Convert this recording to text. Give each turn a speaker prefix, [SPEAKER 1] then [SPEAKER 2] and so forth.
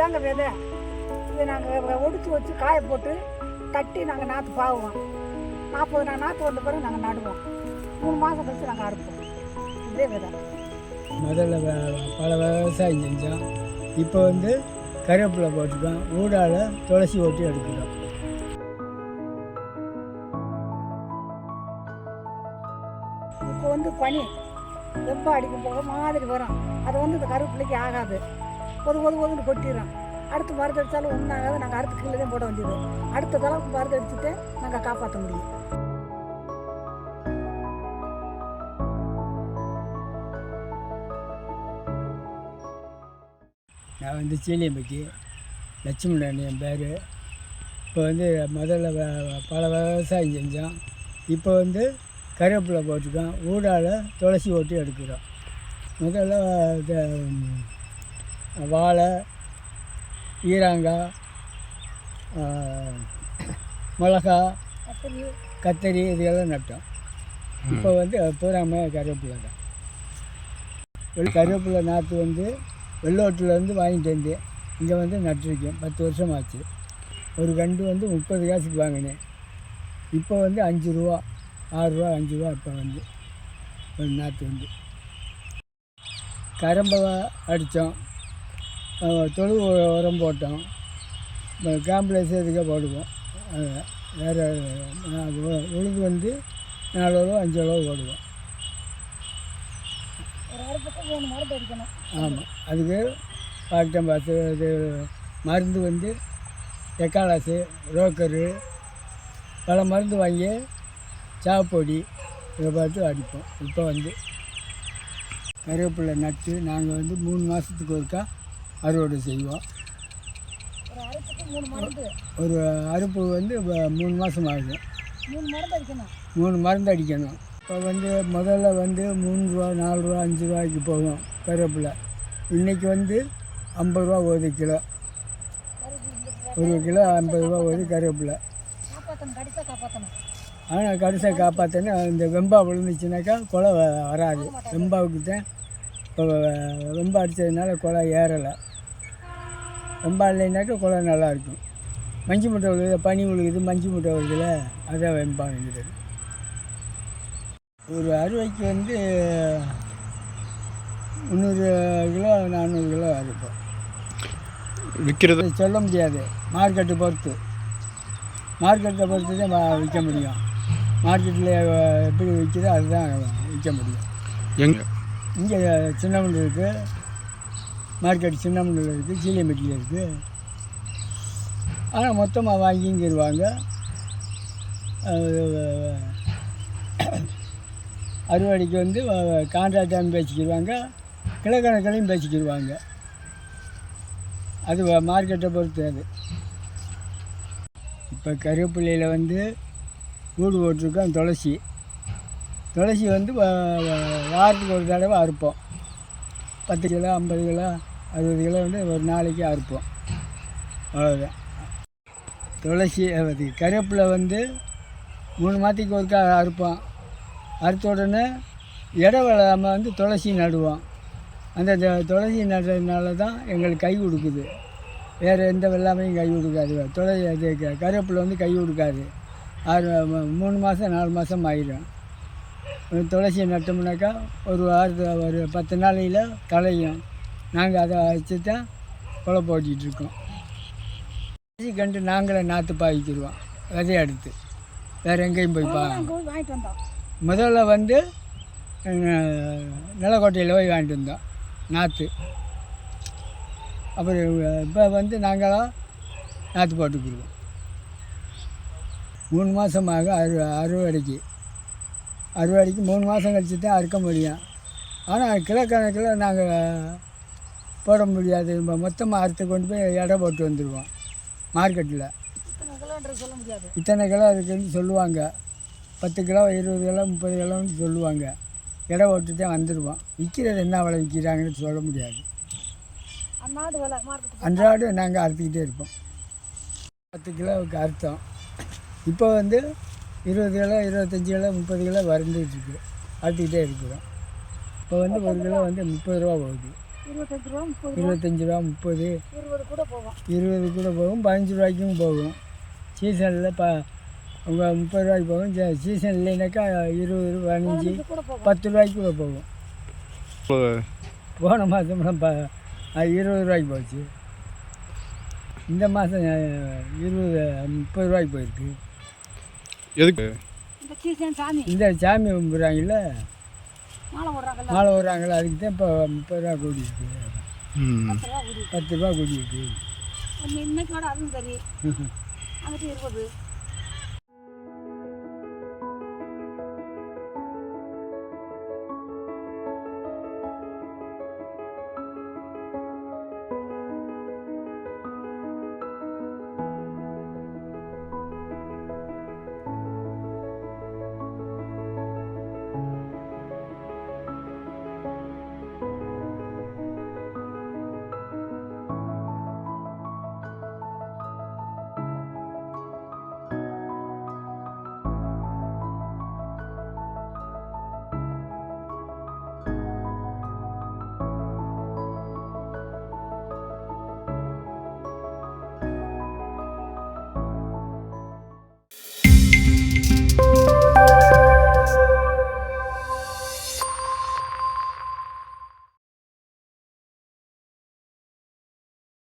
[SPEAKER 1] இதுதாங்க விதை. இதை நாங்கள் ஒடிச்சு வச்சு காய போட்டு தட்டி நாங்கள் நாற்று பாவுவோம். 40 நாள் நாற்று வந்த பிறகு நாங்கள் நடுவோம். 3 மாதம் கழிச்சு நாங்கள் அறுப்போம். இதே விதை.
[SPEAKER 2] முதல்ல பல விவசாயம் செஞ்சோம். இப்போ வந்து கருவேப்பிலை போட்டுருக்கோம். ஊடால துளசி ஓட்டி எடுக்கிறோம்.
[SPEAKER 1] இப்போ வந்து பனி வெப்ப அடிக்கும் போக மாதிரி வரும். அது வந்து இந்த கருவேப்பிலைக்கு ஆகாது. ஒதுன்னு கொட்டிடும். அடுத்து மருந்து அடித்தாலும் ஒன்றும் ஆகாது. நாங்கள் அடுத்த கீழே தான் போட வேண்டியது. அடுத்த தளவுக்கு மருந்து அடிச்சுட்டு நாங்கள் காப்பாற்ற முடியும்.
[SPEAKER 2] நான் வந்து சீலியம்பட்டி லட்சுமணன் என் பேர். இப்போ வந்து முதல்ல பல விவசாயம் செஞ்சோம். இப்போ வந்து கருவேப்பிலை போட்டுருக்கோம். ஊடால துளசி ஓட்டி எடுக்கிறோம். முதல்ல வாழை, ஈராங்காய், மிளகா, கத்தரி இதெல்லாம் நட்டோம். இப்போ வந்து பூராமே கருவேப்பிலை தான். கருவேப்பிலை நாற்று வந்து வெள்ளோட்டிலேருந்து வாங்கிட்டு வந்தேன். இங்கே வந்து நட்டுருக்கேன். 10 வருஷம் ஆச்சு. ஒரு கண்டு வந்து 30 காசுக்கு வாங்கினேன். இப்போ வந்து 5 ரூபா, 6 ரூபா, 5 ரூபா. இப்போ வந்து ஒரு நாற்று வந்து கரம்பை அடித்தோம். தொழு உரம் போட்டோம். காம்ப்ளெக்ஸ் இதுக்காக போடுவோம். வேறு உழுது வந்து 4 ரூபா 5 ரூபா போடுவோம். ஆமாம், அதுக்கு பாக்டம் பாசு இது மருந்து வந்து எக்காலாசு, ரோக்கரு, பல மருந்து வாங்கி சாப்பொடி இதை பார்த்து அடிப்போம். இப்போ வந்து கருவேப்பிலை நட்டு நாங்கள் வந்து 3 மாதத்துக்கு ஒருக்கா அறுவடை செய்வோம். ஒரு அறுப்பு வந்து 3 மாதம் ஆகும். 3 மருந்து அடிக்கணும். இப்போ வந்து முதல்ல வந்து 3 ரூபா, 4 ரூபா, 5 ரூபாய்க்கு போகும் கருவேப்பிலை. இன்றைக்கி வந்து 50 ரூபா ஒரு கிலோ. 1 கிலோ 50 ரூபா ஒரு கருவேப்பிலை. ஆனால் கடைசியாக காப்பாற்றணும். இந்த வெம்பா விழுந்துச்சுனாக்கா கொலை வராது. வெம்பாவுக்கு தான் இப்போ வெம்பா அடித்ததுனால கொலை ஏறலை. வெம்பா இல்லைனாக்கா கொலை நல்லாயிருக்கும். மஞ்சு முட்டை விழுகுது, பனி விழுகுது, மஞ்சு முட்டை விழுகுதுல, அதான் வெம்பா விழுகுது. ஒரு அறுவைக்கு வந்து 300 கிலோ 400 கிலோ அறுப்போம்.
[SPEAKER 3] விற்கிறது
[SPEAKER 2] சொல்ல முடியாது. மார்க்கெட்டை பொறுத்து தான் விற்க முடியும். மார்க்கெட்டில் எப்படி விற்கிதோ அதுதான் விற்க முடியும். இங்கே சின்னமண்டல் இருக்குது, மார்க்கெட் சின்னமண்டல் இருக்குது, சீலியம்பட்டியில் இருக்குது. ஆனால் மொத்தமாக வாங்கிங்கிடுவாங்க. அறுவடைக்கு வந்து கான்ட்ராக்டாகவும் பேசிக்கிடுவாங்க, கிலோக்கணக்கிலையும் பேசிக்கிடுவாங்க. அது மார்க்கெட்டை பொறுத்து. அது இப்போ கருவேப்பிள்ளையில் வந்து கூடு போட்டிருக்கோம். துளசி வந்து வாரத்துக்கு ஒரு தடவை அறுப்போம். 10 கிலோ 50 கிலோ 60 கிலோ வந்து ஒரு நாளைக்கு அறுப்போம். அவ்வளோதான். துளசி கருவேப்பிலை வந்து 3 மாதத்துக்கு ஒருக்கா அறுப்போம். அறுத்த உடனே இடவெளாமல் வந்து துளசி நடுவோம். அந்த துளசி நடுறதுனால தான் எங்களுக்கு கை கொடுக்குது. வேறு எந்த வெள்ளாமையும் கை கொடுக்காது. துளசி அது கருவேப்பிலை வந்து கை கொடுக்காது. 3 மாதம் 4 மாதம் ஆகிடும். துளசியை நட்டோம்னாக்கா ஒரு 10 நாளையில் களையும். நாங்கள் அதை வச்சு தான் கொலை போட்டிகிட்ருக்கோம். துளசி கண்டு நாங்களே நாற்று பாய்க்கிடுவோம். விதையை எடுத்து வேறு எங்கேயும் போய் வாங்கிட்டு வந்தோம். முதல்ல வந்து நிலக்கோட்டையில் போய் வாங்கிட்டு வந்தோம் நாற்று. அப்புறம் இப்போ வந்து நாங்களாம் நாற்று போட்டுக்கிடுவோம். 3 மாதமாக அறுவடைக்கு 3 மாதம் கழிச்சு தான் அறுக்க முடியும். ஆனால் கிலோக்கணக்கில் நாங்கள் போட முடியாது. மொத்தமாக அறுத்து கொண்டு போய் எடை போட்டு வந்துடுவோம். மார்க்கெட்டில் இத்தனை கிலோ இருக்குதுன்னு சொல்லுவாங்க. 10 கிலோ 20 கிலோ 30 கிலோன்னு சொல்லுவாங்க. எடை போட்டு தான் வந்துடுவோம். விற்கிறது என்ன விலை விற்கிறாங்கன்னு சொல்ல முடியாது. அன்றாடு நாங்கள் அறுத்துக்கிட்டே இருப்போம். 10 கிலோவுக்கு அறுத்தோம். இப்போ வந்து 20 கிலோ 25 கிலோ 30 கிலோ வந்துட்டுருக்கு. அறுத்துக்கிட்டே இருக்கிறோம். இப்போ வந்து 1 கிலோ வந்து 30 ரூபா போகுது.
[SPEAKER 1] 25 ரூபா 30 ரூபா
[SPEAKER 2] 25 ரூபா 30
[SPEAKER 1] 20 கூட போகும்.
[SPEAKER 2] 20 கூட போகும், 15 ரூபாய்க்கும் போகும். சீசனில் உங்கள் 30 ரூபாய்க்கு போகும். சீசன் இல்லைனாக்கா 20 15
[SPEAKER 1] 15 கூட போகும்.
[SPEAKER 2] 10 ரூபாய்க்கு கூட போகும். போன மாதம்லாம் 20 ரூபாய்க்கு போச்சு. இந்த மாதம் 30 ரூபாய்க்கு போயிருக்கு.
[SPEAKER 3] எதுக்கு
[SPEAKER 1] இந்த சீசன் சாமி
[SPEAKER 2] இந்த சாமி கும்பிட்றாங்கல்ல,
[SPEAKER 1] மாலை போடுறாங்கல்ல,
[SPEAKER 2] மாலை போடுறாங்களே, அதுக்கு தான் இப்போ 30 ரூபா கூடி இருக்கு.
[SPEAKER 1] 10 ரூபா கூடி.
[SPEAKER 2] 10 ரூபா கூடி இருக்கு.
[SPEAKER 1] இன்னைக்கோட அதுவும் சரி. அங்கிட்டு 20